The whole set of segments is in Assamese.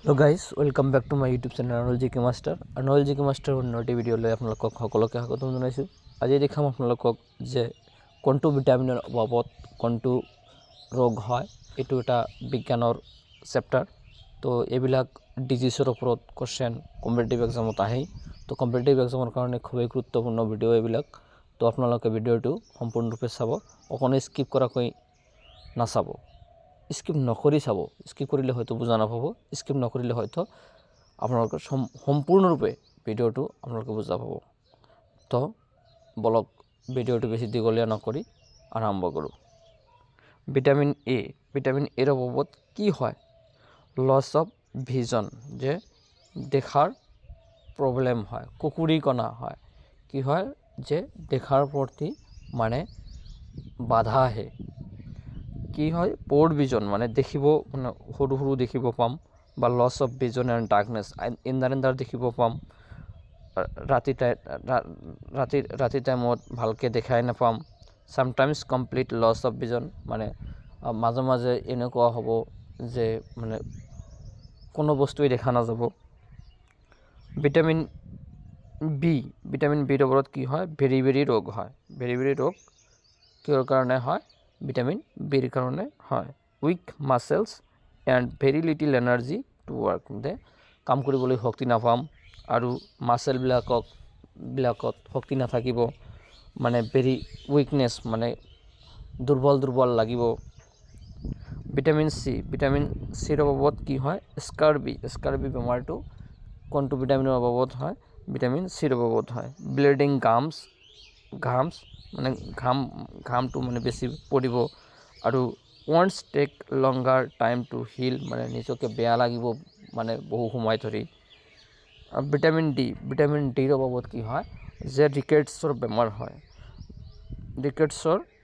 Hello' guys, welcome back to my YouTube channel Anol G K master. Anol G K master উন্নতি ভিডিঅ'লৈ আপোনালোকক সকলোকে স্বাগতম জনাইছোঁ। আজি দেখাম আপোনালোকক যে কোনটো ভিটামিনৰ অভাৱত কোনটো ৰোগ হয়। এইটো এটা বিজ্ঞানৰ চেপ্টাৰ। তো এইবিলাক ডিজিজৰ ওপৰত কুৱেশ্যন কম্পিটিটিভ এক্সামত আহেই। তো কম্পিটিটিভ এক্সামৰ কাৰণে খুবেই গুৰুত্বপূৰ্ণ ভিডিঅ' এইবিলাক। তো আপোনালোকে ভিডিঅ'টো সম্পূৰ্ণৰূপে চাব, অকণো স্কিপ কৰাকৈ নাচাব। স্কিপ নকৰি চাব, স্কিপ কৰিলে হয়তো বুজা নাপাব, স্কিপ নকৰিলে হয়তো আপোনালোকে সম্পূৰ্ণৰূপে ভিডিঅ'টো আপোনালোকে বুজা পাব। তো বলক ভিডিঅ'টো বেছি দীঘলীয়া নকৰি আৰম্ভ কৰোঁ। ভিটামিন এৰ অভাৱত কি হয়? লছ অফ ভিজন, যে দেখাৰ প্ৰব্লেম হয়, কুকুৰিকণা হয়। কি হয়? যে দেখাৰ প্ৰতি মানে বাধা আহে। কি হয়? প'ৰ ভিজন, মানে দেখিব মানে সৰু সৰু দেখিব পাম, বা loss of vision and darkness, এণ্ডাৰ দেখিব পাম। ৰাতি টাইমত ভালকৈ দেখাই নাপাম। Sometimes complete loss of vision, মানে মাজে মাজে এনেকুৱা হ'ব যে মানে কোনো বস্তুৱেই দেখা নাযাব। ভিটামিন বিৰ ওপৰত কি হয়? ভেৰি ৰোগ হয়। ভেৰি ৰোগ কিহৰ কাৰণে হয়? ভিটামিন বিৰ কাৰণে হয়। Weak muscles and very little energy to work, কাম কৰিবলৈ শক্তি নাপাম, আৰু মাছেলবিলাকত শক্তি নাথাকিব, মানে ভেৰি উইকনেছ, মানে দুৰ্বল লাগিব। ভিটামিন চিৰ অভাৱত কি হয়? স্কাৰ্বি বেমাৰটো কোনটো ভিটামিনৰ অভাৱত হয়? ভিটামিন চিৰ অভাৱত হয়। ব্লিডিং গামছ, মানে ঘামটো মানে বেছি পৰিব, আৰু wants take longer time to heal, মানে নিজকে বেয়া লাগিব মানে বহু সময় ধৰি। ভিটামিন ডিৰ অভাৱত কি হয়? যে ৰিকেটছৰ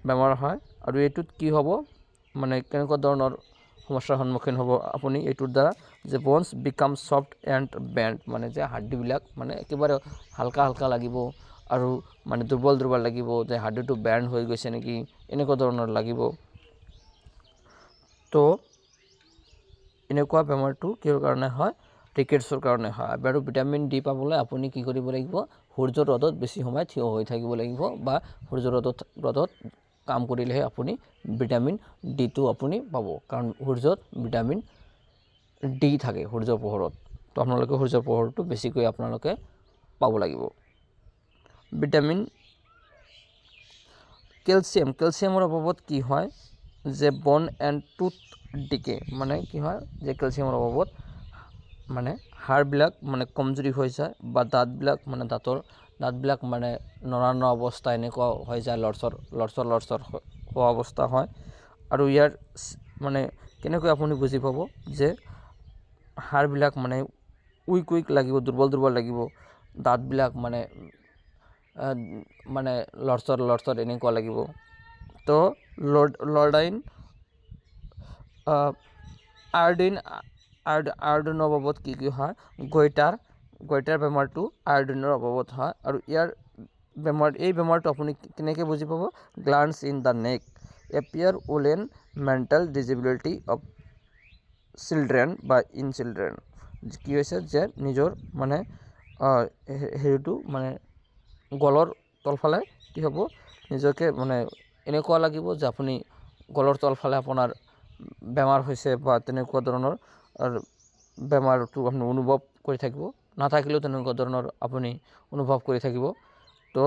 বেমাৰ হয়। আৰু এইটোত কি হ'ব, মানে কেনেকুৱা ধৰণৰ সমস্যাৰ সন্মুখীন হ'ব আপুনি এইটোৰ দ্বাৰা? যে bones become soft and bend, মানে যে হাৰ্ডিবিলাক মানে একেবাৰে হালকা লাগিব, আৰু মানে দুৰ্বল লাগিব, যে হাৰ্ডিটো বেণ্ড হৈ গৈছে নেকি, এনেকুৱা ধৰণৰ লাগিব। তো এনেকুৱা বেমাৰটো কিহৰ কাৰণে হয়? ৰিকেটছৰ কাৰণে হয়। আৰু ভিটামিন ডি পাবলৈ আপুনি কি কৰিব লাগিব? সূৰ্যৰ ৰ'দত বেছি সময় থিয় হৈ থাকিব লাগিব, বা সূৰ্যৰ ৰ'দত কাম কৰিলেহে আপুনি ভিটামিন ডিটো আপুনি পাব, কাৰণ সূৰ্যত ভিটামিন ডি থাকে, সূৰ্যৰ পোহৰত। তো আপোনালোকে সূৰ্যৰ পোহৰটো বেছিকৈ আপোনালোকে পাব লাগিব। ভিটামিন কেলছিয়ামৰ অভাৱত কি হয়? যে বন এণ্ড টুথ ডিকে, মানে কি হয়? যে কেলছিয়ামৰ অভাৱত মানে হাড়বিলাক মানে কমজুৰি হৈ যায়, বা দাঁতবিলাক মানে নৰা অৱস্থা এনেকুৱা হৈ যায়, লৰচৰ হোৱা অৱস্থা হয়। আৰু ইয়াৰ মানে কেনেকৈ আপুনি বুজি পাব? যে হাড়বিলাক মানে উইক লাগিব, দুৰ্বল লাগিব, দাঁতবিলাক মানে লৰচৰ এনেকুৱা লাগিব। তো আয়োডিনৰ অভাৱত কি হয়? গইটাৰ বেমাৰটো আয়োডিনৰ অভাৱত হয়। আৰু এই বেমাৰটো আপুনি কেনেকৈ বুজি পাব? Glance in the neck appear woollen mental disability of children বা ইন চিলড্ৰেন। কি হৈছে? যে নিজৰ মানে হেৰিটো মানে গলৰ তলফালে কি হ'ব? নিজকে মানে এনেকুৱা লাগিব যে আপুনি গলৰ তলফালে আপোনাৰ বেমাৰ হৈছে, বা তেনেকুৱা ধৰণৰ বেমাৰটো আপুনি অনুভৱ কৰি থাকিব। নাথাকিলেও তেনেকুৱা ধৰণৰ আপুনি অনুভৱ কৰি থাকিব। তো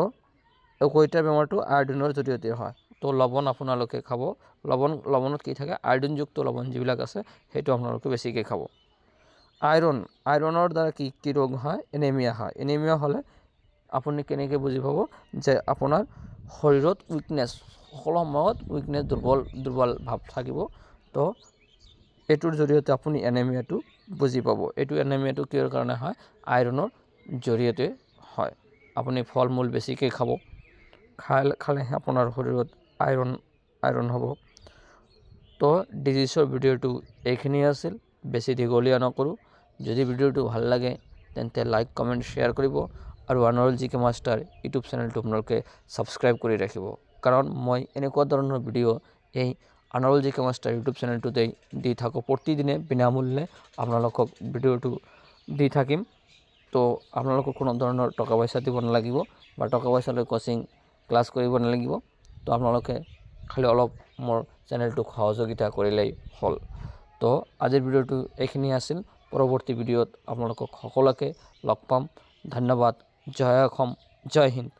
গইটাৰ বেমাৰটো আয়োডিনৰ জৰিয়তে হয়। তো লৱণ আপোনালোকে খাব। লৱণত কি থাকে? আয়োডিনযুক্ত লৱণ যিবিলাক আছে, সেইটো আপোনালোকে বেছিকৈ খাব। আইৰণৰ দ্বাৰা কি ৰোগ হয়? এনিমিয়া হয়। এনিমিয়া হ'লে আপুনি কেনেকৈ বুজি পাব? যে আপোনাৰ শৰীৰত উইকনেছ, সকলো সময়ত উইকনেছ, দুৰ্বল ভাৱ থাকিব। তো এইটোৰ জৰিয়তে আপুনি এনিমিয়াটো বুজি পাব। এনিমিয়াটো কিহৰ কাৰণে হয়? আইৰণৰ জৰিয়তে হয়। আপুনি ফল মূল বেছিকৈ খাব, খালেহে আপোনাৰ শৰীৰত আইৰণ হ'ব। তো ডিজিজৰ ভিডিঅ'টো এইখিনিয়ে আছিল, বেছি দীঘলীয়া নকৰোঁ। যদি ভিডিঅ'টো ভাল লাগে তেন্তে লাইক, কমেণ্ট, শ্বেয়াৰ কৰিব, আৰু আনোল জি কে মাষ্টাৰ ইউটিউব চেনেলটো আপোনালোকে ছাবস্ক্ৰাইব কৰি ৰাখিব, কাৰণ মই এনেকুৱা ধৰণৰ ভিডিঅ' এই আনাৰল জি কে মাষ্টাৰ ইউটিউব চেনেলটোতেই দি থাকোঁ। প্ৰতিদিনে বিনামূল্যে আপোনালোকক ভিডিঅ'টো দি থাকিম। তো আপোনালোকক কোনো ধৰণৰ টকা পইচা দিব নালাগিব বা টকা পইচা লৈ কোচিং ক্লাছ কৰিব নালাগিব। তো আপোনালোকে খালি অলপ মোৰ চেনেলটোক সহযোগিতা কৰিলেই হ'ল। তো আজিৰ ভিডিঅ'টো এইখিনি আছিল। পৰৱৰ্তী ভিডিঅ'ত আপোনালোকক সকলোকে লগ পাম। ধন্যবাদ। জয় অসম, জয় হিন্দ।